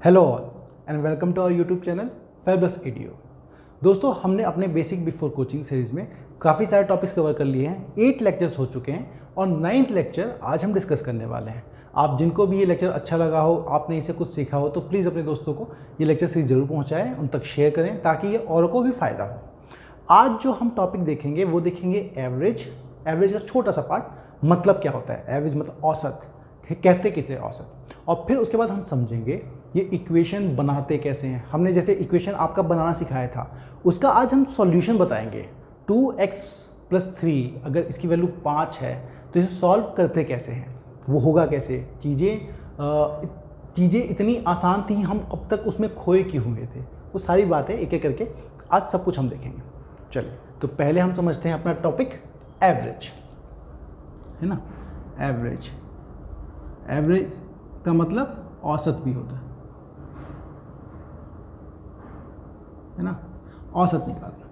Hello all and welcome to our YouTube channel फेबस एडियो। दोस्तों, हमने अपने बेसिक बिफोर कोचिंग सीरीज़ में काफ़ी सारे टॉपिक्स कवर कर लिए हैं। 8 लेक्चर्स हो चुके हैं और 9th लेक्चर आज हम डिस्कस करने वाले हैं। आप जिनको भी ये लेक्चर अच्छा लगा हो, आपने इसे कुछ सीखा हो, तो प्लीज़ अपने दोस्तों को ये लेक्चर सीरीज जरूर पहुँचाएँ, उन तक शेयर करें ताकि ये औरों को भी फ़ायदा हो। आज जो हम टॉपिक देखेंगे वो देखेंगे एवरेज। एवरेज का छोटा सा पार्ट, मतलब क्या होता है एवरेज, मतलब औसत, कहते किसे औसत। और फिर उसके बाद हम समझेंगे ये इक्वेशन बनाते कैसे हैं। हमने जैसे इक्वेशन आपका बनाना सिखाया था, उसका आज हम सॉल्यूशन बताएंगे। 2x + 3 अगर इसकी वैल्यू 5 है तो इसे सॉल्व करते कैसे हैं, वो होगा कैसे। चीज़ें इतनी आसान थी, हम अब तक उसमें खोए क्यों हुए थे, वो सारी बातें एक एक करके आज सब कुछ हम देखेंगे। चलिए, तो पहले हम समझते हैं अपना टॉपिक एवरेज, है ना। एवरेज का मतलब औसत भी होता है ना, औसत निकालना।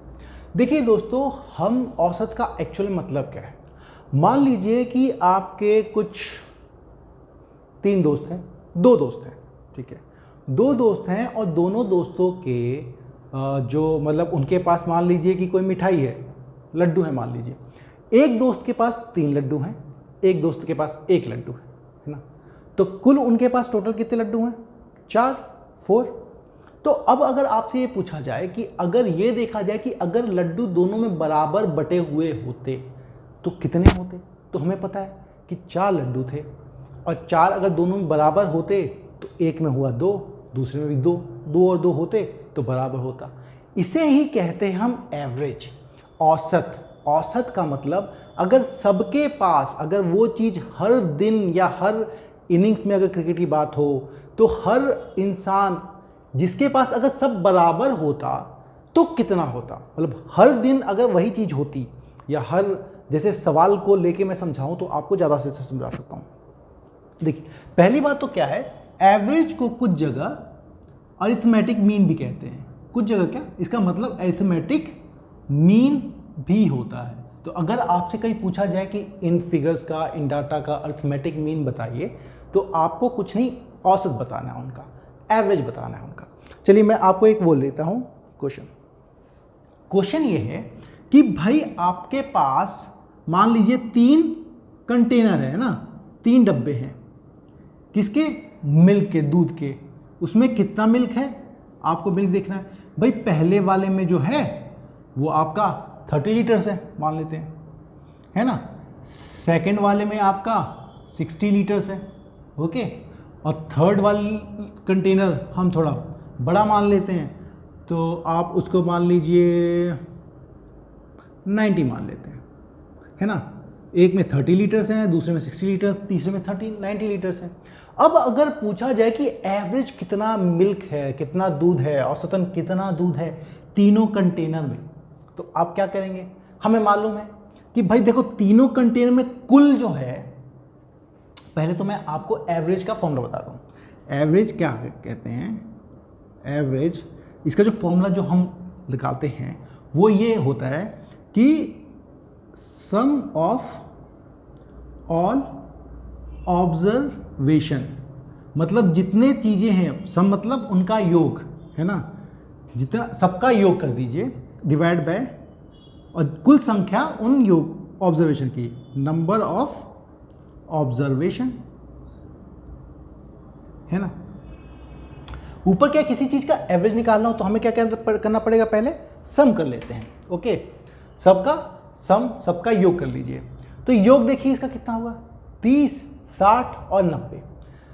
देखिए दोस्तों, हम औसत का एक्चुअल मतलब क्या है। मान लीजिए कि आपके कुछ 3 दोस्त हैं, 2 दोस्त हैं, ठीक है। 2 दोस्त हैं और दोनों दोस्तों के जो मतलब उनके पास मान लीजिए कि कोई मिठाई है, लड्डू है मान लीजिए। एक दोस्त के पास 3 लड्डू हैं, एक दोस्त के पास 1 लड्डू है ना। तो कुल उनके पास टोटल कितने लड्डू हैं? 4। तो अब अगर आपसे ये पूछा जाए कि अगर ये देखा जाए कि अगर लड्डू दोनों में बराबर बटे हुए होते तो कितने होते, तो हमें पता है कि 4 लड्डू थे और 4 अगर दोनों में बराबर होते तो एक में हुआ 2, दूसरे में भी 2, 2 और 2 होते तो बराबर होता। इसे ही कहते हैं हम एवरेज, औसत। औसत का मतलब अगर सबके पास, अगर वो चीज़ हर दिन या हर इनिंग्स में, अगर क्रिकेट की बात हो तो हर इंसान जिसके पास अगर सब बराबर होता तो कितना होता, मतलब हर दिन अगर वही चीज़ होती, या हर, जैसे सवाल को लेके मैं समझाऊं तो आपको ज़्यादा से समझा सकता हूं। देखिए, पहली बात तो क्या है, एवरेज को कुछ जगह अरिथमेटिक मीन भी कहते हैं। कुछ जगह क्या, इसका मतलब अरिथमेटिक मीन भी होता है। तो अगर आपसे कहीं पूछा जाए कि इन फिगर्स का, इन डाटा का अरिथमेटिक मीन बताइए, तो आपको कुछ नहीं, औसत बताना है उनका, एवरेज बताना है उनका। चलिए मैं आपको एक वो लेता हूं क्वेश्चन ये है कि भाई आपके पास मान लीजिए 3 कंटेनर है ना, 3 डब्बे हैं, किसके? मिल्क के, दूध के। उसमें कितना मिल्क है आपको मिल्क देखना है। भाई पहले वाले में जो है वो आपका 30 लीटर्स है मान लेते हैं, है ना। सेकंड वाले में आपका 60 लीटर्स है, ओके। और थर्ड वाली कंटेनर हम थोड़ा बड़ा मान लेते हैं, तो आप उसको मान लीजिए 90 मान लेते हैं, है ना। एक में 30 लीटर्स हैं, दूसरे में 60 लीटर, तीसरे में 90 लीटर्स हैं। अब अगर पूछा जाए कि एवरेज कितना मिल्क है, कितना दूध है, औसतन कितना दूध है तीनों कंटेनर में, तो आप क्या करेंगे? हमें मालूम है कि भाई देखो, तीनों कंटेनर में कुल जो है, पहले तो मैं आपको एवरेज का फॉर्मूला बता दूं। एवरेज क्या कहते हैं? एवरेज, इसका जो फॉर्मूला जो हम निकालते हैं वो ये होता है कि सम ऑफ ऑल ऑब्जर्वेशन, मतलब जितने चीज़ें हैं, सम मतलब उनका योग, है ना, जितना सबका योग कर दीजिए, डिवाइड बाय, और कुल संख्या उन योग ऑब्जर्वेशन की, नंबर ऑफ ऑब्जर्वेशन, है ना। ऊपर क्या, किसी चीज़ का एवरेज निकालना हो तो हमें क्या करना पड़ेगा? पहले सम कर लेते हैं, ओके। सबका सम, सबका योग कर लीजिए। तो योग देखिए इसका कितना होगा, 30, 60 और 90।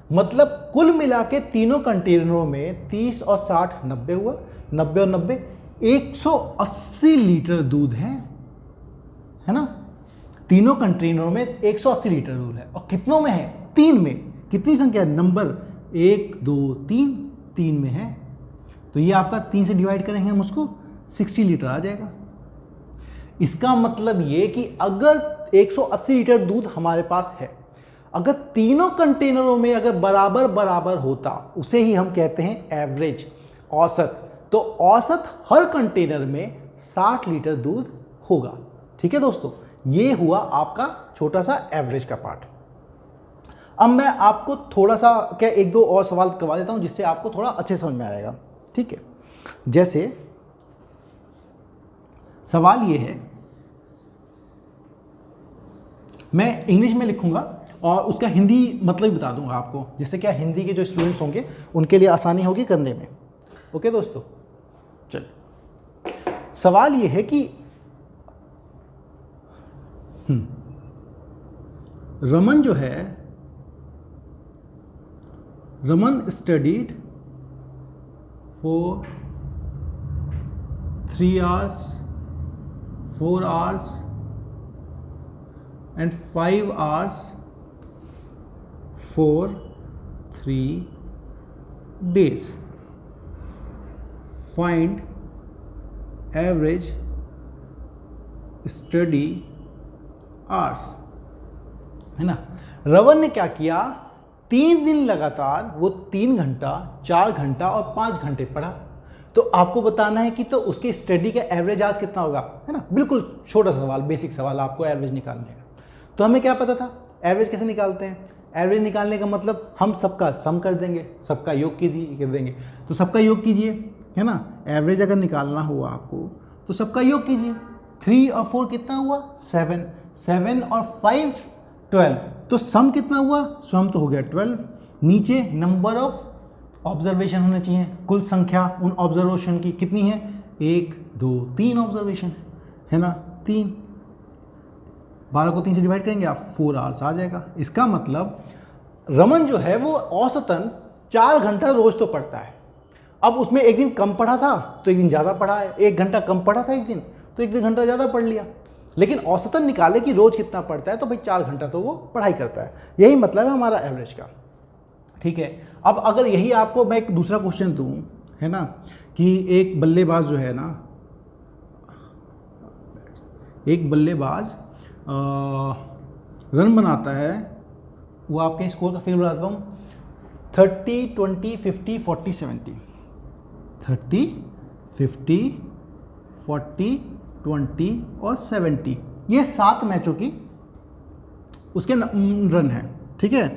मतलब कुल मिला के तीनों कंटेनरों में 30 और 60 90 हुआ, 90 और 90 180 लीटर दूध है ना। तीनों कंटेनरों में 180 लीटर दूध है, और कितनों में है? 3 में। कितनी संख्या? नंबर 1 2 3, 3 में है। तो ये आपका 3 से डिवाइड करेंगे हम उसको, 60 लीटर आ जाएगा। इसका मतलब ये कि अगर 180 लीटर दूध हमारे पास है, अगर तीनों कंटेनरों में अगर बराबर बराबर होता, उसे ही हम कहते हैं एवरेज, औसत। तो औसत हर कंटेनर में 60 लीटर दूध होगा। ठीक है दोस्तों, ये हुआ आपका छोटा सा एवरेज का पार्ट। अब मैं आपको थोड़ा सा क्या एक दो और सवाल करवा देता हूँ जिससे आपको थोड़ा अच्छे समझ में आएगा, ठीक है। जैसे सवाल ये है, मैं इंग्लिश में लिखूंगा और उसका हिंदी मतलब भी बता दूंगा आपको, जिससे क्या हिंदी के जो स्टूडेंट्स होंगे उनके लिए आसानी होगी करने में। ओके दोस्तों, चलिए सवाल ये है कि रमन जो है, Raman studied for 3 hours, 4 hours and 5 hours for 3 days. Find average study hours, है ना। रमन ने क्या किया, 3 दिन लगातार वो 3 घंटा, 4 घंटा और 5 घंटे पढ़ा। तो आपको बताना है कि तो उसके स्टडी का एवरेज आवर्स कितना होगा, है ना। बिल्कुल छोटा सवाल, बेसिक सवाल, आपको एवरेज निकालने का। तो हमें क्या पता था एवरेज कैसे निकालते हैं। एवरेज निकालने का मतलब हम सबका सम कर देंगे, सबका योग कर देंगे। तो सबका योग कीजिए, है ना। एवरेज अगर निकालना हुआ आपको तो सबका योग कीजिए। 3 और 4 कितना हुआ, 7, 7 और 5 12। तो सम कितना हुआ, सम तो हो गया 12। नीचे नंबर ऑफ ऑब्जर्वेशन होने चाहिए, कुल संख्या उन ऑब्जर्वेशन की कितनी है, 1 2 3 ऑब्जर्वेशन, है ना। 3, 12 को 3 से डिवाइड करेंगे आप, 4 आवर्स आ जाएगा। इसका मतलब रमन जो है वो औसतन 4 घंटा रोज तो पढ़ता है। अब उसमें एक दिन कम पढ़ा था तो एक दिन ज़्यादा पढ़ा है, 1 घंटा कम पढ़ा था एक दिन तो 1 घंटा ज़्यादा पढ़ लिया। लेकिन औसतन निकाले कि रोज कितना पढ़ता है, तो भाई 4 घंटा तो वो पढ़ाई करता है। यही मतलब है हमारा एवरेज का, ठीक है। अब अगर यही आपको मैं एक दूसरा क्वेश्चन दूं, है ना, कि एक बल्लेबाज जो है ना, एक बल्लेबाज रन बनाता है, वो आपके स्कोर का फिगर बताता हूँ, 30 20 50 40 70, 30 50 40 20 और 70, ये 7 मैचों की उसके रन है, ठीक है।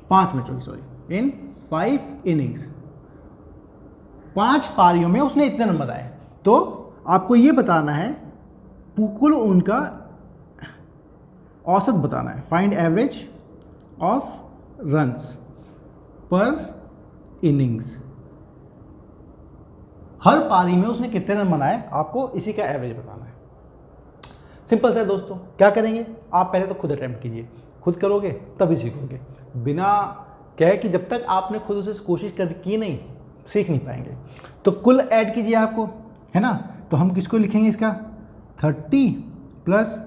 पांच मैचों की, सॉरी, इन 5 इनिंग्स, 5 पारियों में उसने इतने नंबर आए। तो आपको ये बताना है, कुल उनका औसत बताना है। फाइंड एवरेज ऑफ रन्स पर इनिंग्स, हर पारी में उसने कितने रन बनाए, आपको इसी का एवरेज बताना है। सिंपल सा है दोस्तों। क्या करेंगे, आप पहले तो खुद अटेम्प्ट कीजिए, खुद करोगे तभी सीखोगे। बिना कहे कि जब तक आपने खुद उसे कोशिश की नहीं, सीख नहीं पाएंगे। तो कुल ऐड कीजिए आपको, है ना। तो हम किसको लिखेंगे, इसका 30 plus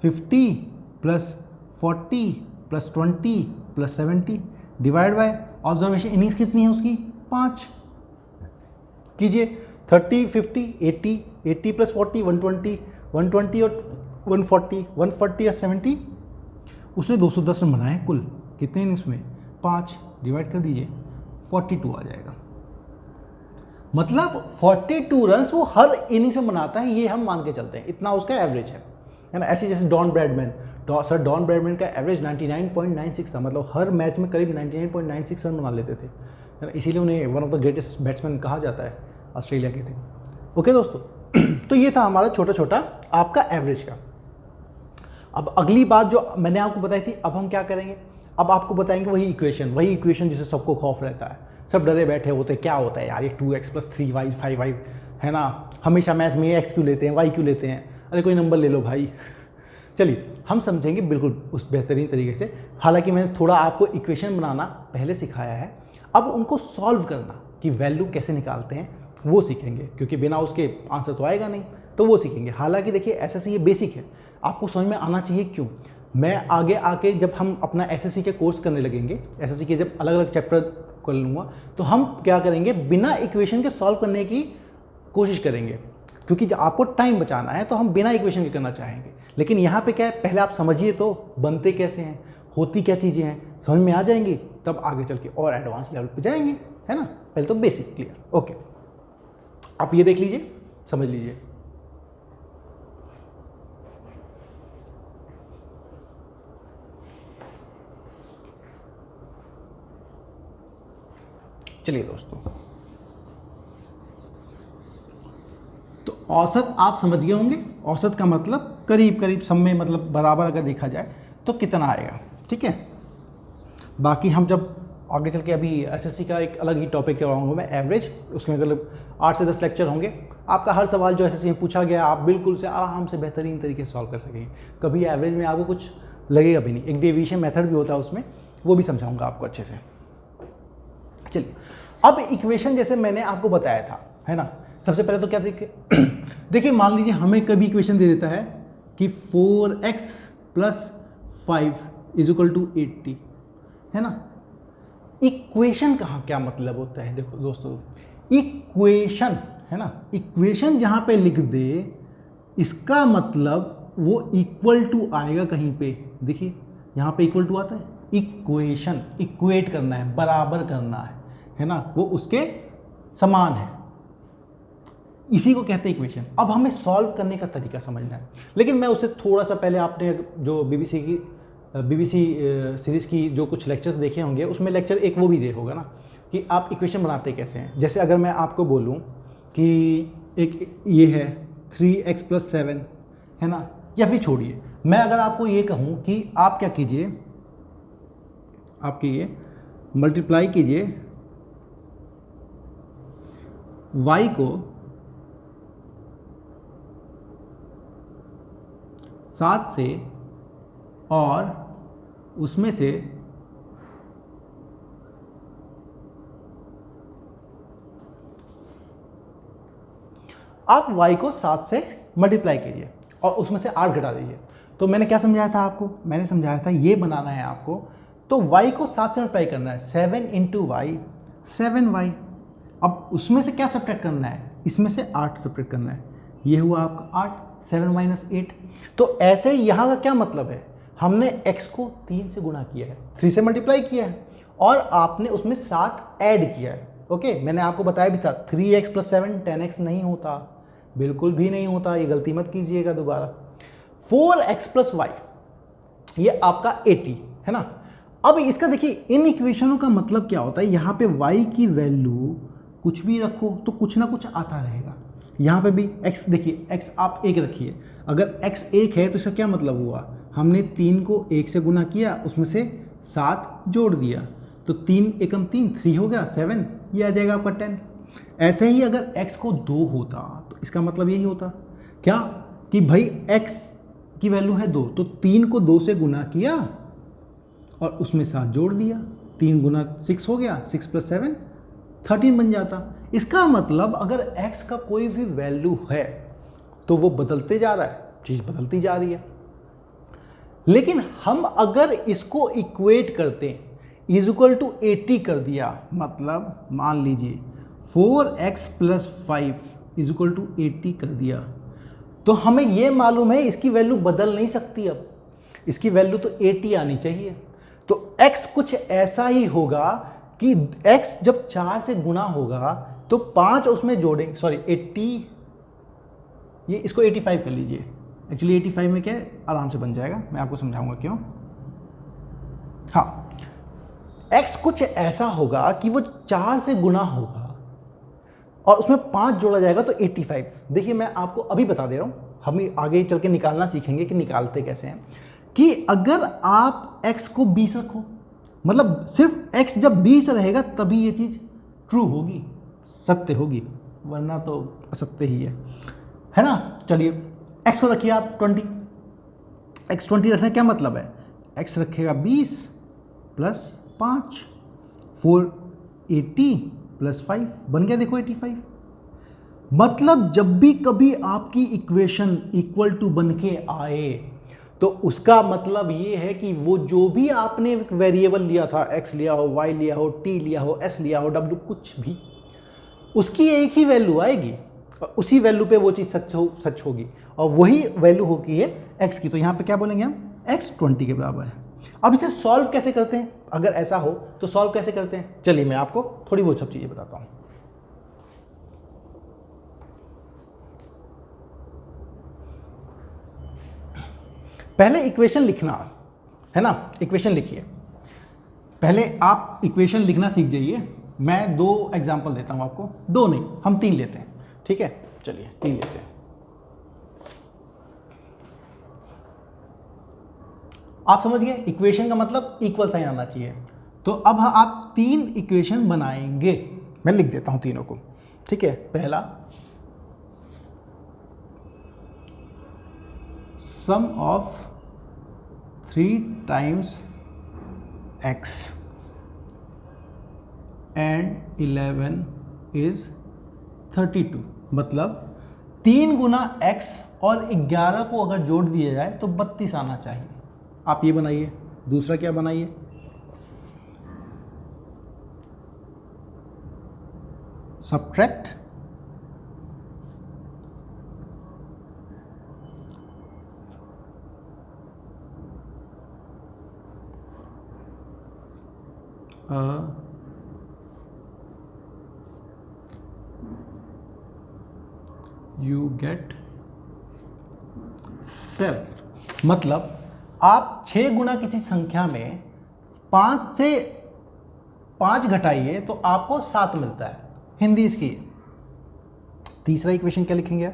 50 plus 40 plus 20 plus 70 divide by observation innings कितनी है उसकी, 5 कीजिए। 30 50 80, 80 प्लस 40 120, 120 और 140, 140 और 70, उसने 210 रन बनाए कुल। कितने इनिंग्स में, 5 डिवाइड कर दीजिए, 42 आ जाएगा। मतलब 42 रन्स वो हर इनिंग्स में बनाता है, ये हम मान के चलते हैं, इतना उसका एवरेज है ना। ऐसे जैसे Don Bradman, sir Don Bradman का एवरेज 99.96 था, मतलब हर मैच में करीब 99.96 रन बना लेते थे, है ना। इसीलिए उन्हें one of the greatest batsman कहा जाता है, ऑस्ट्रेलिया के थे। ओके दोस्तों, तो ये था हमारा छोटा छोटा आपका एवरेज का। अब अगली बात जो मैंने आपको बताई थी, अब हम क्या करेंगे, अब आपको बताएंगे वही इक्वेशन जिसे सबको खौफ रहता है, सब डरे बैठे होते, क्या होता है यार ये 2x + 3y 5y, है ना। हमेशा मैथ में x क्यों लेते हैं, y क्यों लेते हैं, अरे कोई नंबर ले लो भाई। चलिए हम समझेंगे बिल्कुल उस बेहतरीन तरीके से। हालांकि मैंने थोड़ा आपको इक्वेशन बनाना पहले सिखाया है, अब उनको सॉल्व करना कि वैल्यू कैसे निकालते हैं वो सीखेंगे, क्योंकि बिना उसके आंसर तो आएगा नहीं, तो वो सीखेंगे। हालांकि देखिए एसएससी ये बेसिक है, आपको समझ में आना चाहिए। क्यों, मैं आगे आके जब हम अपना एसएससी के कोर्स करने लगेंगे, एसएससी के जब अलग अलग चैप्टर कर लूँगा, तो हम क्या करेंगे, बिना इक्वेशन के सॉल्व करने की कोशिश करेंगे, क्योंकि जब आपको टाइम बचाना है तो हम बिना इक्वेशन के करना चाहेंगे। लेकिन यहाँ पे क्या है, पहले आप समझिए तो बनते कैसे हैं, होती क्या चीज़ें हैं, समझ में आ जाएंगी, तब आगे चल के और एडवांस लेवल पे जाएंगे, है ना। पहले तो बेसिक क्लियर। ओके, आप ये देख लीजिए, समझ लीजिए। चलिए दोस्तों, तो औसत आप समझ गए होंगे। औसत का मतलब करीब करीब सब में मतलब बराबर अगर देखा जाए तो कितना आएगा, ठीक है। बाकी हम जब आगे चल के अभी एसएससी का एक अलग ही टॉपिक करवाऊंगा मैं, एवरेज, उसमें मतलब 8 से 10 लेक्चर होंगे। आपका हर सवाल जो एसएससी में पूछा गया आप बिल्कुल से आराम से बेहतरीन तरीके से सॉल्व कर सकेंगे। कभी एवरेज में आपको कुछ लगेगा भी नहीं। एक डेविएशन मेथड भी होता है उसमें, वो भी समझाऊंगा आपको अच्छे से। चलिए, अब इक्वेशन जैसे मैंने आपको बताया था, है ना। सबसे पहले तो क्या देखिए मान लीजिए हमें कभी इक्वेशन दे देता है कि 4x + 5 = 80, है ना। इक्वेशन कहाँ क्या मतलब होता है, देखो दोस्तों, इक्वेशन, है ना, इक्वेशन जहाँ पे लिख दे इसका मतलब वो इक्वल टू आएगा कहीं पे। देखिए यहाँ पे इक्वल टू आता है, इक्वेशन, इक्वेट करना है, बराबर करना है ना, वो उसके समान है, इसी को कहते हैं इक्वेशन। अब हमें सॉल्व करने का तरीका समझना है, लेकिन मैं उससे थोड़ा सा पहले, आपने जो बीबीसी सीरीज़ की जो कुछ लेक्चर्स देखे होंगे उसमें लेक्चर एक वो भी देखा होगा ना कि आप इक्वेशन बनाते कैसे हैं। जैसे अगर मैं आपको बोलूं कि एक ये है 3x + 7, है ना, या फिर छोड़िए, मैं अगर आपको ये कहूं कि आप क्या कीजिए, आप कीजिए मल्टीप्लाई कीजिए y को 7 से और उसमें से आप y को 7 से मल्टीप्लाई कीजिए और उसमें से 8 घटा दीजिए। तो मैंने क्या समझाया था आपको, मैंने समझाया था ये बनाना है आपको, तो y को 7 से मल्टीप्लाई करना है, 7 × y 7y। अब उसमें से क्या सब्ट्रैक्ट करना है, इसमें से 8 सब्ट्रैक्ट करना है, ये हुआ आपका 8, 7 - 8। तो ऐसे यहाँ का क्या मतलब है, हमने x को 3 से गुणा किया है, 3 से मल्टीप्लाई किया है और आपने उसमें 7 ऐड किया है। ओके, मैंने आपको बताया भी था 3x + 7 10x नहीं होता, बिल्कुल भी नहीं होता, ये गलती मत कीजिएगा दोबारा। 4x + y ये आपका 80, है ना। अब इसका देखिए इन इक्वेशनों का मतलब क्या होता है, यहाँ पे y की वैल्यू कुछ भी रखो तो कुछ ना कुछ आता रहेगा। यहाँ पे भी x, देखिए x आप 1 रखिए, अगर x 1 है तो इसका क्या मतलब हुआ, हमने 3 को 1 से गुना किया, उसमें से 7 जोड़ दिया, तो 3 एकम 3 3 हो गया 7, ये आ जाएगा आपका 10। ऐसे ही अगर x को 2 होता तो इसका मतलब यही होता क्या कि भाई x की वैल्यू है 2, तो 3 को 2 से गुना किया और उसमें 7 जोड़ दिया, 3 × 6 हो गया, 6 + 7 13 बन जाता। इसका मतलब अगर x का कोई भी वैल्यू है तो वो बदलते जा रहा है, चीज़ बदलती जा रही है। लेकिन हम अगर इसको इक्वेट करते = 80 कर दिया, मतलब मान लीजिए 4x + 5 = 80 कर दिया, तो हमें ये मालूम है इसकी वैल्यू बदल नहीं सकती, अब इसकी वैल्यू तो 80 आनी चाहिए। तो x कुछ ऐसा ही होगा कि x जब 4 से गुना होगा तो 5 उसमें जोड़ेंगे, सॉरी 80, ये इसको 85 कर लीजिए, एक्चुअली 85 में क्या है, आराम से बन जाएगा, मैं आपको समझाऊंगा क्यों। हाँ, x कुछ ऐसा होगा कि वो 4 से गुना होगा और उसमें 5 जोड़ा जाएगा तो 85। देखिए मैं आपको अभी बता दे रहा हूँ, हम आगे चल के निकालना सीखेंगे कि निकालते कैसे हैं। कि अगर आप x को 20 रखो, मतलब सिर्फ x जब 20 रहेगा तभी ये चीज़ ट्रू होगी, सत्य होगी, वरना तो असत्य ही है ना। चलिए x को रखिए आप 20, x 20 रखने क्या मतलब है, x रखेगा 20 + 5, 480 + 5 बन गया, देखो 85। मतलब जब भी कभी आपकी इक्वेशन इक्वल टू बन के आए तो उसका मतलब ये है कि वो जो भी आपने वेरिएबल लिया था, x लिया हो, y लिया हो, t लिया हो, s लिया हो, w कुछ भी, उसकी एक ही वैल्यू आएगी और उसी वैल्यू पे वो चीज़ सच होगी और वही वैल्यू होगी है x की। तो यहाँ पे क्या बोलेंगे हम, x 20 के बराबर है। अब इसे सॉल्व कैसे करते हैं, अगर ऐसा हो तो सॉल्व कैसे करते हैं, चलिए मैं आपको थोड़ी वो सब चीज़ें बताता हूँ। पहले इक्वेशन लिखना है ना, इक्वेशन लिखिए, पहले आप इक्वेशन लिखना सीख जाइए, मैं 2 एग्जाम्पल देता हूँ आपको, 2 नहीं, हम 3 लेते हैं, ठीक है, चलिए 3 लेते हैं। आप समझ गए, इक्वेशन का मतलब इक्वल साइन आना चाहिए। तो अब आप 3 इक्वेशन बनाएंगे, मैं लिख देता हूं तीनों को, ठीक है। पहला, sum of 3 times x and 11 is 32, मतलब 3 गुना x और 11 को अगर जोड़ दिया जाए तो 32 आना चाहिए। आप ये बनाइए। दूसरा क्या बनाइए, सब्ट्रैक्ट you get 7, मतलब आप 6 गुना किसी संख्या में 5 से 5 घटाइए तो आपको 7 मिलता है, हिंदी इसकी। तीसरा इक्वेशन क्या लिखेंगे,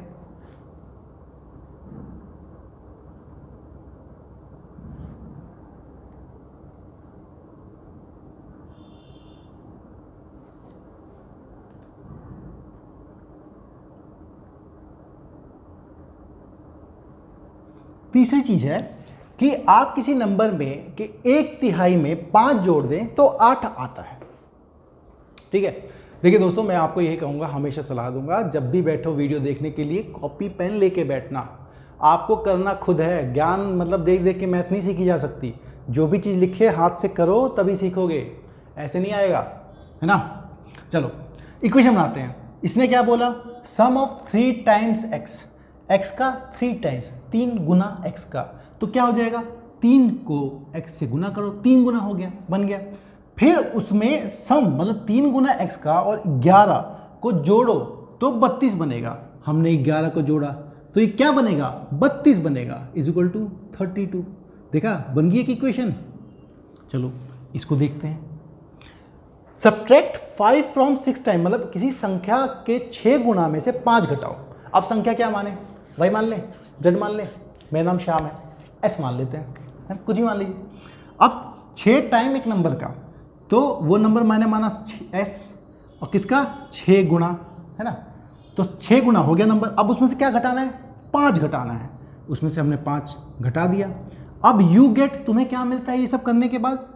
तीसरी चीज है कि आप किसी नंबर में कि 1/3 में 5 जोड़ दें तो 8 आता है, ठीक है। देखिए दोस्तों, मैं आपको यही कहूँगा, हमेशा सलाह दूंगा, जब भी बैठो वीडियो देखने के लिए कॉपी पेन लेके बैठना। आपको करना खुद है, ज्ञान मतलब देख देख के मैथ नहीं सीखी जा सकती। जो भी चीज़ लिखे हाथ से करो तभी सीखोगे, ऐसे नहीं आएगा, है ना। चलो इक्वेशन बनाते हैं। इसने क्या बोला, सम ऑफ 3 टाइम्स x, x का 3 टाइम्स, 3 गुना x का, तो क्या हो जाएगा, 3 को x से गुना करो, 3 गुना हो गया, बन गया। फिर उसमें सम मतलब 3 गुना x का और 11 को जोड़ो तो 32 बनेगा। हमने 11 को जोड़ा तो ये क्या बनेगा, 32 बनेगा, इज इक्वल टू 32। देखा, बन गई एक इक्वेशन। चलो इसको देखते हैं। सब्ट्रैक्ट 5 फ्रॉम 6 टाइम, मतलब किसी संख्या के 6 गुना में से 5 घटाओ। अब संख्या क्या माने, वाई मान लें, जेड मान लें, मेरा नाम श्याम है, एस मान लेते हैं, कुछ ही मान लीजिए। अब 6 टाइम एक नंबर का, तो वो नंबर मैंने माना एस, और किसका 6 गुना, है ना, तो 6 गुना हो गया नंबर। अब उसमें से क्या घटाना है, 5 घटाना है, उसमें से हमने 5 घटा दिया। अब यू गेट, तुम्हें क्या मिलता है ये सब करने के बाद,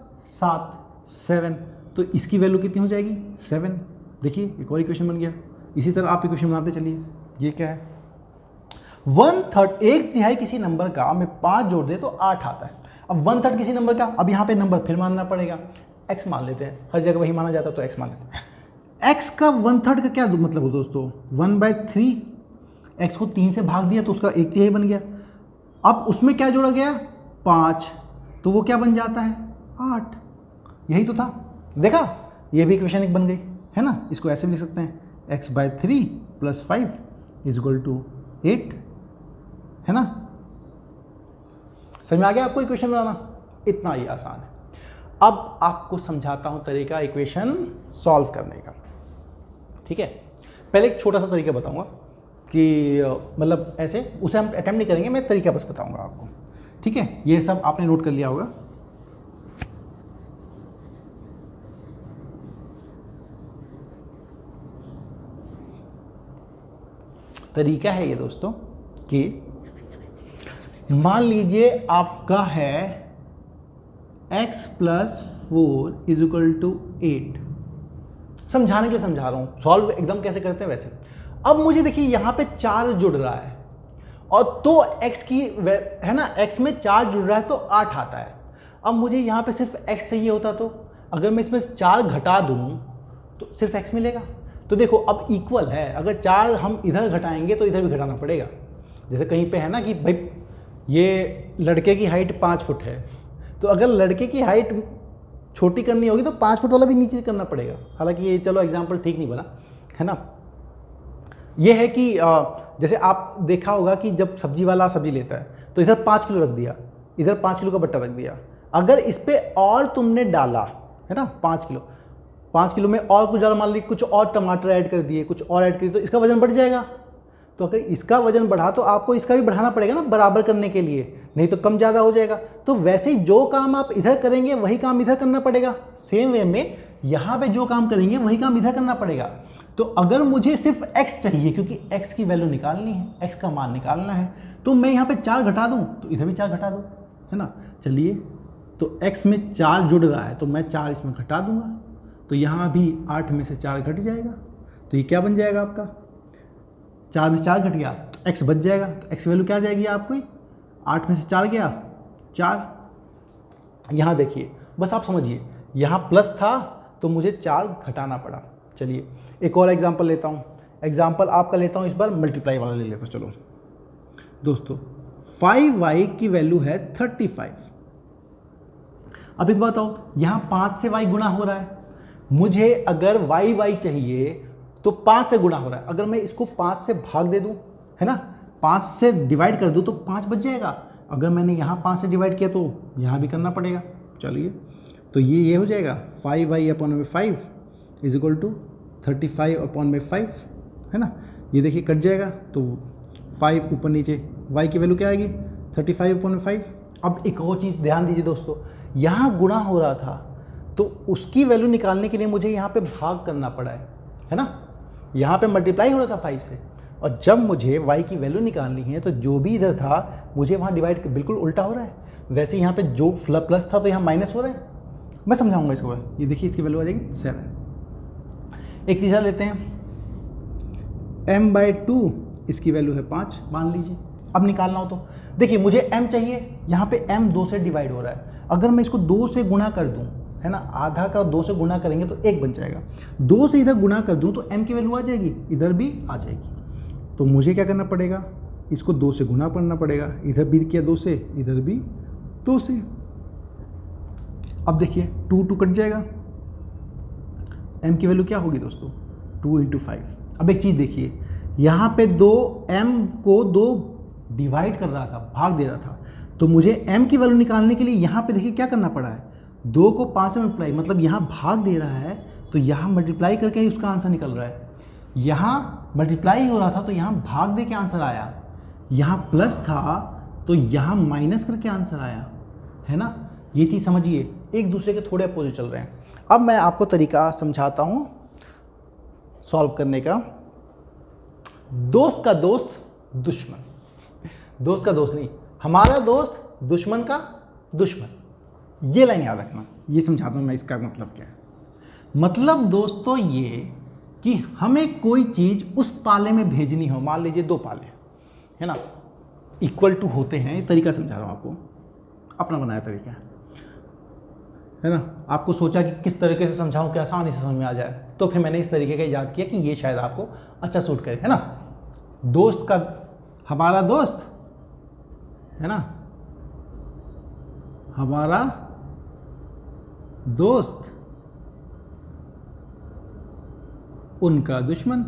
7 तो इसकी वैल्यू कितनी हो जाएगी, 7। देखिए एक और इक्वेशन बन गया। इसी तरह आप इक्वेशन बनाते चलिए। ये क्या है, 1/3, 1/3 किसी नंबर का में 5 जोड़ दे तो 8 आता है। अब 1/3 किसी नंबर का, अब यहाँ पे नंबर फिर मानना पड़ेगा, x मान लेते हैं, हर जगह वही माना जाता है तो x मान लेते हैं। x का 1/3 का क्या मतलब हो दोस्तों, 1/3, x को 3 से भाग दिया तो उसका 1/3 बन गया। अब उसमें क्या जोड़ा गया, 5, तो वो क्या बन जाता है, 8। यही तो था, देखा, ये भी इक्वेशन एक बन गई, है ना। इसको ऐसे भी लिख सकते हैं, x/3 + 5 = 8, है ना। समझ में आ गया आपको इक्वेशन बनाना, इतना ही आसान है। अब आपको समझाता हूं तरीका इक्वेशन सॉल्व करने का, ठीक है। पहले एक छोटा सा तरीका बताऊंगा कि मतलब ऐसे, उसे हम अटेम्प्ट नहीं करेंगे, मैं तरीका बस बताऊंगा आपको, ठीक है। ये सब आपने नोट कर लिया होगा। तरीका है ये दोस्तों कि मान लीजिए आपका है x + 4 = 8। समझाने के लिए समझा रहा हूं, सॉल्व एकदम कैसे करते हैं वैसे। अब मुझे देखिए यहां पे 4 जुड़ रहा है, और तो x की है ना, x में 4 जुड़ रहा है तो 8 आता है। अब मुझे यहां पे सिर्फ x चाहिए होता, तो अगर मैं इसमें 4 घटा दूं तो सिर्फ x मिलेगा। तो देखो अब इक्वल है, अगर 4 हम इधर घटाएंगे तो इधर भी घटाना पड़ेगा। जैसे कहीं पे है ना कि भाई ये लड़के की हाइट 5 फुट है, तो अगर लड़के की हाइट छोटी करनी होगी तो 5 फुट वाला भी नीचे करना पड़ेगा। हालांकि ये चलो एग्जाम्पल ठीक नहीं बना, है ना। ये है कि जैसे आप देखा होगा कि जब सब्जी वाला सब्जी लेता है तो इधर 5 किलो रख दिया, इधर 5 किलो का बट्टा रख दिया। अगर इस पर और तुमने डाला, है ना, 5 किलो, 5 किलो में और कुछ ज़्यादा मान ली कुछ और टमाटर ऐड कर दिए, कुछ और ऐड कर दिए, तो इसका वजन बढ़ जाएगा। तो अगर इसका वजन बढ़ा तो आपको इसका भी बढ़ाना पड़ेगा ना बराबर करने के लिए, नहीं तो कम ज़्यादा हो जाएगा। तो वैसे ही जो काम आप इधर करेंगे वही काम इधर करना पड़ेगा। सेम वे में यहाँ पे जो काम करेंगे वही काम इधर करना पड़ेगा। तो अगर मुझे सिर्फ x चाहिए, क्योंकि x की वैल्यू निकालनी है, x का मान निकालना है, तो मैं यहाँ पे 4 घटा दूँ तो इधर भी 4 घटा दूँ, है ना। चलिए, तो x में 4 जुड़ रहा है तो मैं 4 इसमें घटा दूंगा, तो यहाँ भी 8 में से 4 घट जाएगा। तो ये क्या बन जाएगा आपका, 4 में से 4 घट गया तो x बच जाएगा। तो x वैल्यू क्या आ जाएगी आपको, 8 में से 4 गया 4। यहाँ देखिए, बस आप समझिए, यहाँ प्लस था तो मुझे 4 घटाना पड़ा। चलिए एक और एग्जांपल लेता हूँ। एग्जांपल आपका लेता हूँ, इस बार मल्टीप्लाई वाला ले लेते हैं। चलो दोस्तों, 5y की वैल्यू है 35। अब एक बात बताओ, यहाँ 5 से y गुणा हो रहा है, मुझे अगर y चाहिए तो 5 से गुणा हो रहा है। अगर मैं इसको 5 से भाग दे दूँ, है ना, 5 से डिवाइड कर दूँ तो 5 बच जाएगा। अगर मैंने यहाँ 5 से डिवाइड किया तो यहाँ भी करना पड़ेगा। चलिए, तो ये हो जाएगा 5y/5 इज इक्वल टू 35/5, है ना। ये देखिए कट जाएगा तो 5 ऊपर नीचे, y की वैल्यू क्या आएगी 35/5। अब एक और चीज़ ध्यान दीजिए दोस्तों, यहाँ गुणा हो रहा था तो उसकी वैल्यू निकालने के लिए मुझे यहाँ पे भाग करना पड़ा है ना। यहाँ पे मल्टीप्लाई हो रहा था 5 से, और जब मुझे y की वैल्यू निकालनी है तो जो भी इधर था मुझे वहाँ डिवाइड बिल्कुल उल्टा हो रहा है। वैसे यहाँ पे जो प्लस था तो यहाँ माइनस हो रहा है। मैं समझाऊंगा इसको। ये देखिए, इसकी वैल्यू आ जाएगी 7। एक तीसरा लेते हैं, m/2, इसकी वैल्यू है 5 मान लीजिए। अब निकालना हो तो देखिए, मुझे m चाहिए, यहाँ पे m 2 से डिवाइड हो रहा है। अगर मैं इसको 2 से गुणा कर दूँ, है ना, आधा का 2 से गुणा करेंगे तो 1 बन जाएगा। 2 से इधर गुणा कर दूँ तो m की वैल्यू आ जाएगी, इधर भी आ जाएगी। तो मुझे क्या करना पड़ेगा, इसको 2 से गुणा करना पड़ेगा। इधर भी किया 2 से, इधर भी 2 से। अब देखिए 2 कट जाएगा, m की वैल्यू क्या होगी दोस्तों 2 × 5। अब एक चीज़ देखिए, यहाँ पे 2m को 2 डिवाइड कर रहा था, भाग दे रहा था, तो मुझे m की वैल्यू निकालने के लिए यहाँ पे देखिए क्या करना पड़ा है, 2 को 5 से मल्टीप्लाई, मतलब यहाँ भाग दे रहा है तो यहाँ मल्टीप्लाई करके ही उसका आंसर निकल रहा है। यहाँ मल्टीप्लाई हो रहा था तो यहाँ भाग दे के आंसर आया, यहाँ प्लस था तो यहाँ माइनस करके आंसर आया, है ना। ये चीज़ समझिए, एक दूसरे के थोड़े अपोजिट चल रहे हैं। अब मैं आपको तरीका समझाता हूँ सॉल्व करने का। दोस्त का दोस्त दुश्मन, दोस्त का दोस्त नहीं, हमारा दोस्त दुश्मन का दुश्मन, ये लाइन याद रखना। ये समझाता हूँ मैं इसका मतलब क्या है। मतलब दोस्तों ये कि हमें कोई चीज़ उस पाले में भेजनी हो, मान लीजिए 2 पाले, है ना, इक्वल टू होते हैं। ये तरीका समझा रहा हूँ आपको, अपना बनाया तरीका है ना। आपको सोचा कि किस तरीके से समझाऊं कि आसानी से समझ में आ जाए, तो फिर मैंने इस तरीके का याद किया कि ये शायद आपको अच्छा सूट करे, है ना। दोस्त का, हमारा दोस्त, है ना, हमारा दोस्त उनका दुश्मन,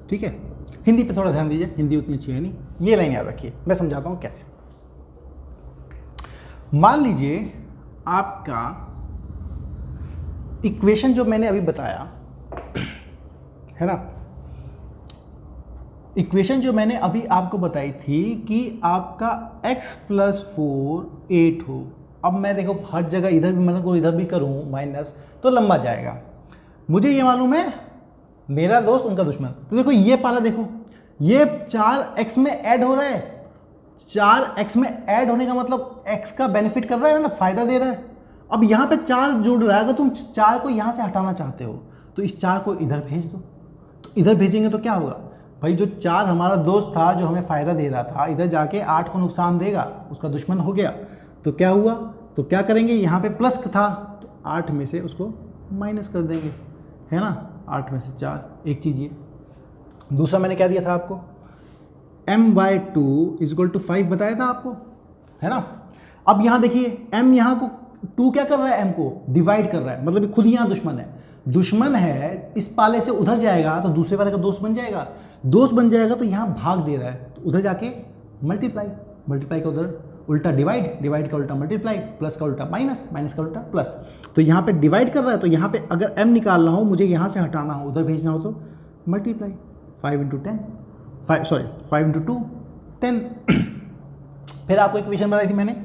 ठीक है। हिंदी पे थोड़ा ध्यान दीजिए, हिंदी उतनी अच्छी है नहीं। ये लाइन याद रखिए, मैं समझाता हूं कैसे। मान लीजिए आपका इक्वेशन जो मैंने अभी बताया, है ना, इक्वेशन जो मैंने अभी आपको बताई थी कि आपका x + 4 8 हो। अब मैं देखो हर जगह इधर भी मतलब को इधर भी करूं माइनस तो लंबा जाएगा। मुझे ये मालूम है मेरा दोस्त उनका दुश्मन। तो देखो ये पाला, देखो ये 4x में ऐड हो रहा है। 4x में ऐड होने का मतलब x का बेनिफिट कर रहा है ना, फायदा दे रहा है। अब यहाँ पे 4 जुड़ रहा है, अगर तुम 4 को यहाँ से हटाना चाहते हो तो इस 4 को इधर भेज दो। तो इधर भेजेंगे तो क्या होगा भाई, जो 4 हमारा दोस्त था जो हमें फ़ायदा दे रहा था, इधर जाके 8 को नुकसान देगा, उसका दुश्मन हो गया। तो क्या हुआ, तो क्या करेंगे, यहाँ पे प्लस था तो 8 में से उसको माइनस कर देंगे, है ना। 8 में से 4, एक चीज़ ये। दूसरा मैंने क्या दिया था आपको, m/2 = 5 बताया था आपको, है ना। अब यहाँ देखिए m यहाँ को 2 क्या कर रहा है, m को डिवाइड कर रहा है, मतलब खुद ही यहाँ दुश्मन है। दुश्मन है, इस पाले से उधर जाएगा तो दूसरे वाले का दोस्त बन जाएगा। दोस्त बन जाएगा तो यहाँ भाग दे रहा है, तो उधर जाके मल्टीप्लाई का उधर उल्टा डिवाइड, डिवाइड का उल्टा मल्टीप्लाई, प्लस का उल्टा माइनस, माइनस का उल्टा प्लस। तो यहाँ पे डिवाइड कर रहा है तो यहाँ पे अगर m निकालना हो, मुझे यहाँ से हटाना हो, उधर भेजना हो तो मल्टीप्लाई 5 इंटू 10, 5 इंटू 2 10। फिर आपको इक्वेशन बताई थी मैंने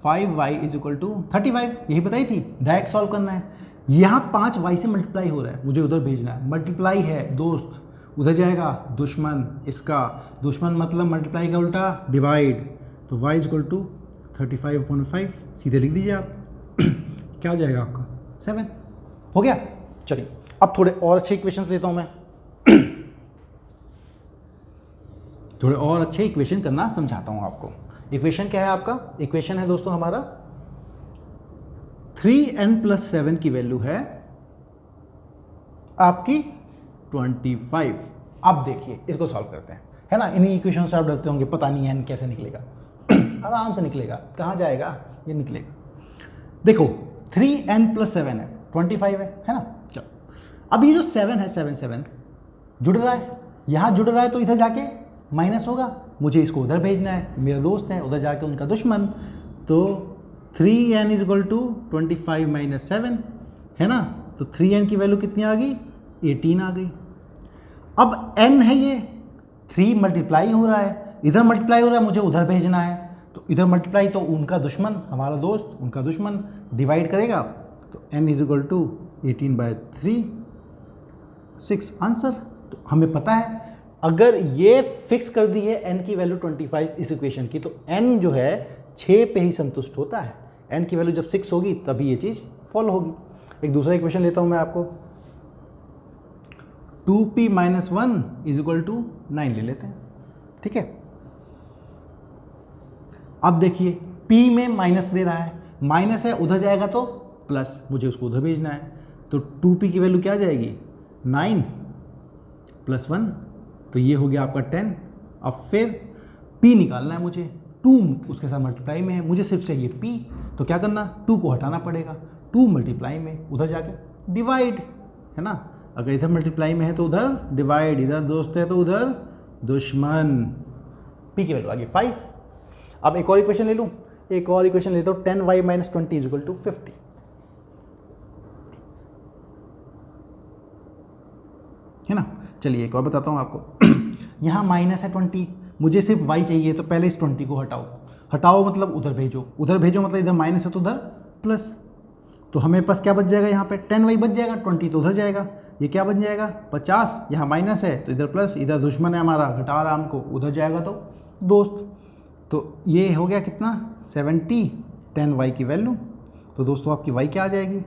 5y इज इक्वल टू 35, यही बताई थी, डायरेक्ट सॉल्व करना है। यहाँ 5y से मल्टीप्लाई हो रहा है, मुझे उधर भेजना है, मल्टीप्लाई है दोस्त, उधर जाएगा दुश्मन, इसका दुश्मन मतलब मल्टीप्लाई का उल्टा डिवाइड, तो y इज इक्वल टू 35/5, सीधे लिख दीजिए आप। क्या हो जाएगा आपका 7, हो गया। चलिए अब थोड़े और अच्छे इक्वेशंस लेता हूँ मैं, थोड़े और अच्छे इक्वेशन करना समझाता हूँ आपको। इक्वेशन क्या है आपका? इक्वेशन है दोस्तों हमारा 3n+7 की वैल्यू है आपकी 25। अब देखिए इसको सॉल्व करते हैं, है ना। इन्हीं इक्वेशन से आप डरते होंगे, पता नहीं n कैसे निकलेगा। आराम से निकलेगा, कहाँ जाएगा, ये निकलेगा। देखो 3n+7 है, 25 है ना। चलो अब ये जो 7 है, 7 जुड़ रहा है, यहाँ जुड़ रहा है तो इधर जाके माइनस होगा, मुझे इसको उधर भेजना है, मेरा दोस्त है, उधर जाके उनका दुश्मन। तो 3n is equal to 25 minus 7 है ना। तो 3n की वैल्यू कितनी आ गई? 18 आ गई। अब n है ये, 3 मल्टीप्लाई हो रहा है, इधर मल्टीप्लाई हो रहा है, मुझे उधर भेजना है, तो इधर मल्टीप्लाई तो उनका दुश्मन, हमारा दोस्त, उनका दुश्मन डिवाइड करेगा, तो n is equal to 18/3, 6 answer. तो हमें पता है अगर ये फिक्स कर दी है n की वैल्यू 25 इस इक्वेशन की, तो n जो है 6 पे ही संतुष्ट होता है। n की वैल्यू जब 6 होगी तभी ये चीज़ फॉलो होगी। एक दूसरा इक्वेशन लेता हूं मैं आपको, 2p - 1 इज इक्वल टू 9 ले लेते हैं, ठीक है। अब देखिए p में माइनस दे रहा है, माइनस है, उधर जाएगा तो प्लस, मुझे उसको उधर भेजना है, तो 2p की वैल्यू क्या आ जाएगी? 9 + 1, तो ये हो गया आपका 10। अब फिर p निकालना है मुझे, 2 उसके साथ मल्टीप्लाई में है, मुझे सिर्फ चाहिए p, तो क्या करना, 2 को हटाना पड़ेगा, 2 मल्टीप्लाई में, उधर जाके डिवाइड, है ना। अगर इधर मल्टीप्लाई में है तो उधर डिवाइड, इधर दोस्त है तो उधर दुश्मन। p की वैल्यू आ गई 5। अब एक और इक्वेशन ले लूँ, एक और इक्वेशन लेता हूँ, 10y - 20 इज इक्वल टू 50, है ना। चलिए एक और बताता हूँ आपको। यहाँ माइनस है 20, मुझे सिर्फ y चाहिए, तो पहले इस 20 को हटाओ, हटाओ मतलब उधर भेजो, उधर भेजो मतलब इधर माइनस है तो उधर प्लस, तो हमें पास क्या बच जाएगा, यहाँ पे 10y बच जाएगा, 20 तो उधर जाएगा, ये क्या बन जाएगा 50, यहाँ माइनस है तो इधर प्लस, इधर दुश्मन है हमारा, घटा रहा हमको, उधर जाएगा तो दोस्त। तो ये हो गया कितना 70, 10y की वैल्यू। तो दोस्तों आपकी y क्या आ जाएगी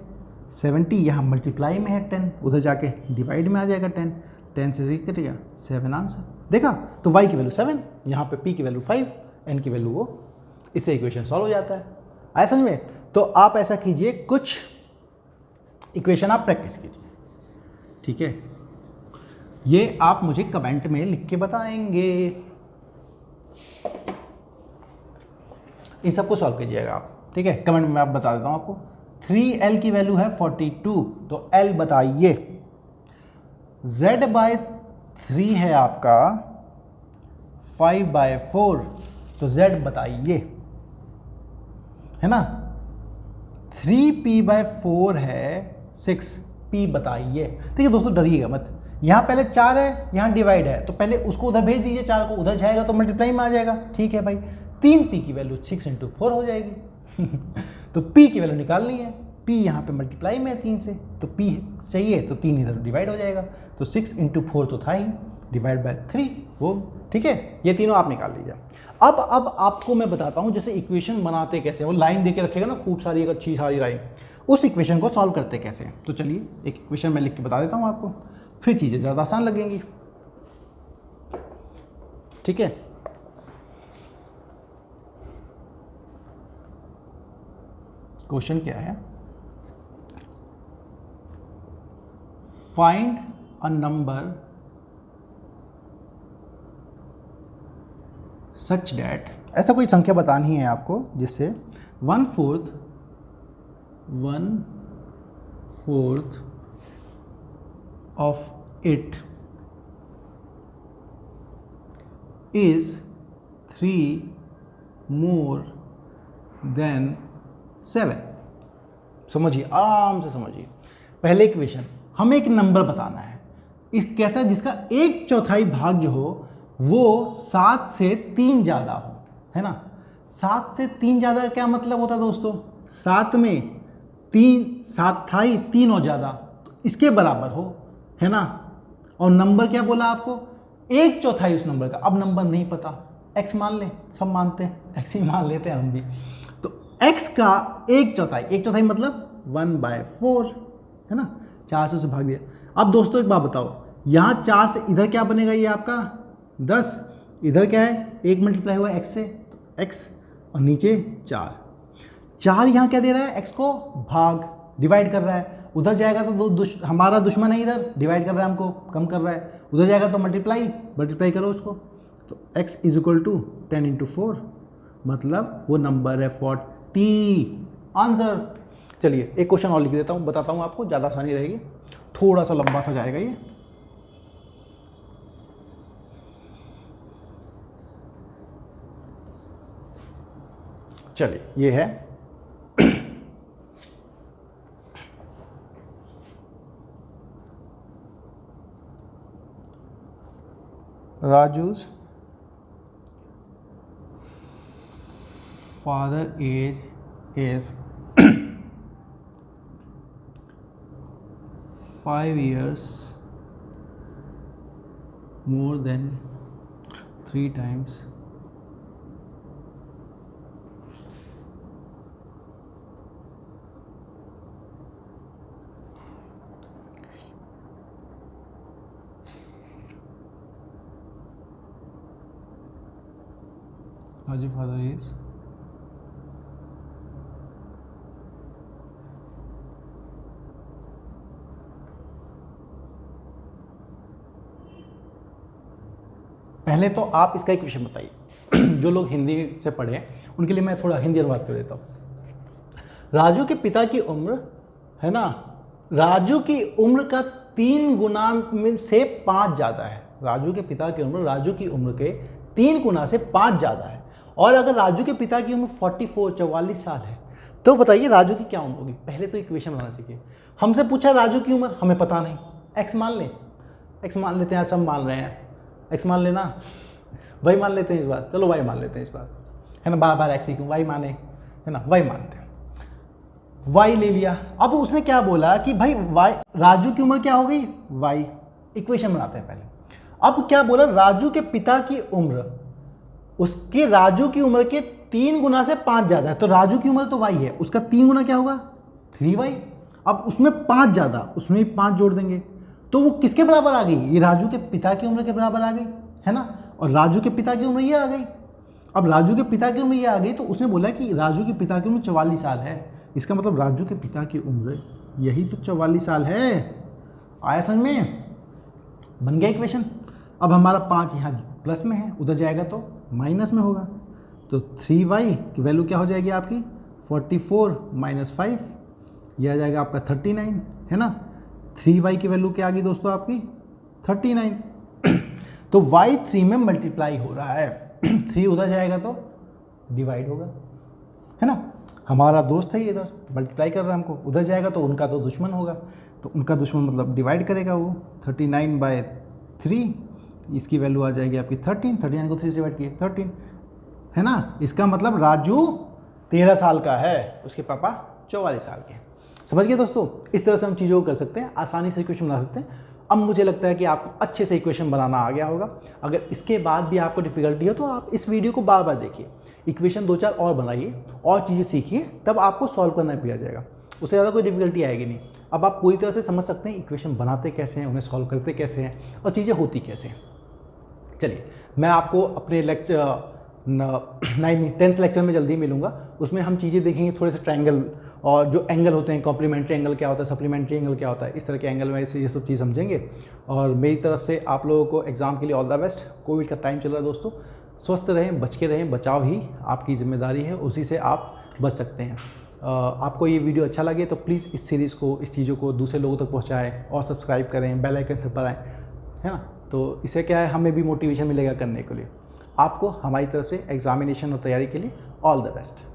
70, यहाँ मल्टीप्लाई में है 10, उधर जाके डिवाइड में आ जाएगा 10, 10 से 6 कटेगा 7 आंसर। देखा, तो y की वैल्यू 7, यहाँ पे p की वैल्यू 5, n की वैल्यू वो, इससे इक्वेशन सॉल्व हो जाता है। आया समझ में? तो आप ऐसा कीजिए, कुछ इक्वेशन आप प्रैक्टिस कीजिए, ठीक है। ये आप मुझे कमेंट में लिख के बताएंगे, इन सबको सॉल्व कीजिएगा आप, ठीक है। कमेंट में आप बता देता हूँ आपको। 3l की वैल्यू है 42, तो l बताइए। z/3 है आपका 5/4, तो z बताइए, है ना। 3p/4 है 6p बताइए। ठीक है दोस्तों, डरिएगा मत, यहाँ पहले 4 है, यहाँ डिवाइड है, तो पहले उसको उधर भेज दीजिए, 4 को उधर जाएगा तो मल्टीप्लाई में आ जाएगा, ठीक है भाई। 3p की वैल्यू 6 × 4 हो जाएगी। तो p की वैल्यू निकालनी है, p यहाँ पे मल्टीप्लाई में है 3 से, तो p चाहिए तो 3 इधर डिवाइड हो जाएगा, तो 6 × 4 तो था ही, डिवाइड बाय 3 वो, ठीक है। ये तीनों आप निकाल लीजिए। अब आपको मैं बताता हूँ जैसे इक्वेशन बनाते कैसे, वो लाइन दे के रखेगा ना खूब सारी, एक अच्छी सारी लाइन, उस इक्वेशन को सॉल्व करते कैसे। तो चलिए एक इक्वेशन मैं लिख के बता देता हूँ आपको, फिर चीज़ें ज़्यादा आसान लगेंगी, ठीक है। क्वेश्चन क्या है, find a number such that, ऐसा कोई संख्या बतानी है आपको जिससे 1/4 of it is 3 more than 7। समझिए, आराम से समझिए। पहले इक्वेशन, हमें एक नंबर बताना है, इस कैसा, जिसका 1/4 भाग जो हो वो 7 से 3 ज़्यादा हो, है ना। 7 से 3 ज़्यादा का क्या मतलब होता है दोस्तों? 7 में 3, 7 था ही, 3 और ज़्यादा, तो इसके बराबर हो, है ना। और नंबर क्या बोला आपको? 1/4 उस नंबर का। अब नंबर नहीं पता, x मान लें, सब मानते हैं, x ही मान लेते हैं हम भी। तो x का 1/4 मतलब 1/4, है ना। 400 से भाग दिया। अब दोस्तों एक बात बताओ, यहाँ 4 से इधर क्या बनेगा? ये आपका 10, इधर क्या है? 1 मल्टीप्लाई हुआ x से, तो x, और नीचे 4 यहाँ क्या दे रहा है? x को भाग, डिवाइड कर रहा है। उधर जाएगा तो हमारा दुश्मन है, इधर डिवाइड कर रहा है, हमको कम कर रहा है। उधर जाएगा तो मल्टीप्लाई करो उसको। तो x इज इक्वल टू 10 × 4, मतलब वो नंबर है 40, आंसर। चलिए एक क्वेश्चन और लिख देता हूँ, बताता हूँ आपको, ज़्यादा आसानी रहेगी, थोड़ा सा लंबा सा जाएगा ये। चलिए ये है राजू's father age is 5 years more than 3 times Raju's father is पहले तो आप इसका एक क्वेश्चन बताइए। जो लोग हिंदी से पढ़े हैं उनके लिए मैं थोड़ा हिंदी अनुवाद कर देता हूँ। राजू के पिता की उम्र, है ना, राजू की उम्र का 3 गुना में से 5 ज़्यादा है। राजू के पिता की उम्र राजू की उम्र के 3 गुना से 5 ज़्यादा है। और अगर राजू के पिता की उम्र 44 साल है, तो बताइए राजू की क्या उम्र होगी? पहले तो इक्वेशन बनाना सीखिए। हमसे पूछा राजू की उम्र, हमें पता नहीं, x मान लें, x मान लेते हैं, सब मान रहे हैं, x मान लेना, y मान लेते हैं इस बार, चलो y मान लेते हैं इस बार, है ना। बार बार x ही क्यों, y माने, है ना, y मानते हैं, y ले लिया। अब उसने क्या बोला कि भाई y, राजू की उम्र क्या हो गई? y। इक्वेशन बनाते हैं पहले। अब क्या बोला? राजू के पिता की उम्र उसके राजू की उम्र के 3 गुना से 5 ज़्यादा है, तो राजू की उम्र तो y है, उसका 3 गुना क्या होगा? 3y। अब उसमें 5 ज़्यादा, उसमें भी 5 जोड़ देंगे, तो वो किसके बराबर आ गई? ये राजू के पिता की उम्र के बराबर आ गई, है ना। और राजू के पिता की उम्र ये आ गई। अब राजू के पिता की उम्र ये आ गई, तो उसने बोला कि राजू के पिता की उम्र 44 साल है। इसका मतलब राजू के पिता की उम्र यही तो 44 साल है। आया समझ में? बन गया इक्वेशन। अब हमारा 5 यहाँ प्लस में है, उधर जाएगा तो माइनस में होगा, तो 3y की वैल्यू क्या हो जाएगी आपकी? 44 - 5, यह आ जाएगा आपका 39, है ना। 3y की वैल्यू क्या आ गई दोस्तों आपकी? 39। तो y 3 में मल्टीप्लाई हो रहा है, 3 उधर जाएगा तो डिवाइड होगा, है ना। हमारा दोस्त है ये, इधर मल्टीप्लाई कर रहा है हमको, उधर जाएगा तो उनका तो दुश्मन होगा, तो उनका दुश्मन मतलब डिवाइड करेगा वो। 39/3, इसकी वैल्यू आ जाएगी आपकी 13, 39 को 3 से डिवाइड किए 13, है ना। इसका मतलब राजू 13 साल का है, उसके पापा 44 साल के हैं। समझ गए दोस्तों? इस तरह से हम चीज़ों को कर सकते हैं, आसानी से इक्वेशन बना सकते हैं। अब मुझे लगता है कि आपको अच्छे से इक्वेशन बनाना आ गया होगा। अगर इसके बाद भी आपको डिफिकल्टी हो तो आप इस वीडियो को बार बार देखिए, इक्वेशन 2-4 और बनाइए, और चीज़ें सीखिए, तब आपको सॉल्व करना भी आ जाएगा, उससे ज़्यादा कोई डिफिकल्टी आएगी नहीं। अब आप पूरी तरह से समझ सकते हैं इक्वेशन बनाते कैसे हैं, उन्हें सॉल्व करते कैसे हैं, और चीज़ें होती कैसे हैं। चलिए मैं आपको अपने लेक्चर 10th लेक्चर में जल्दी मिलूंगा, उसमें हम चीज़ें देखेंगे थोड़े से ट्रायंगल, और जो एंगल होते हैं, कॉम्प्लीमेंट्री एंगल क्या होता है, सप्लीमेंट्री एंगल क्या होता है, इस तरह के एंगल में ये सब चीज़ समझेंगे। और मेरी तरफ से आप लोगों को एग्ज़ाम के लिए ऑल द बेस्ट। कोविड का टाइम चल रहा है दोस्तों, स्वस्थ रहें, बच के रहें, बचाव ही आपकी जिम्मेदारी है, उसी से आप बच सकते हैं। आपको ये वीडियो अच्छा लगे तो प्लीज़ इस सीरीज़ को, इस चीज़ों को दूसरे लोगों तक पहुँचाएँ, और सब्सक्राइब करें, बेल आइकन दबाएं, है ना। तो इससे क्या है, हमें भी मोटिवेशन मिलेगा करने के लिए। आपको हमारी तरफ से एग्जामिनेशन और तैयारी के लिए ऑल द बेस्ट।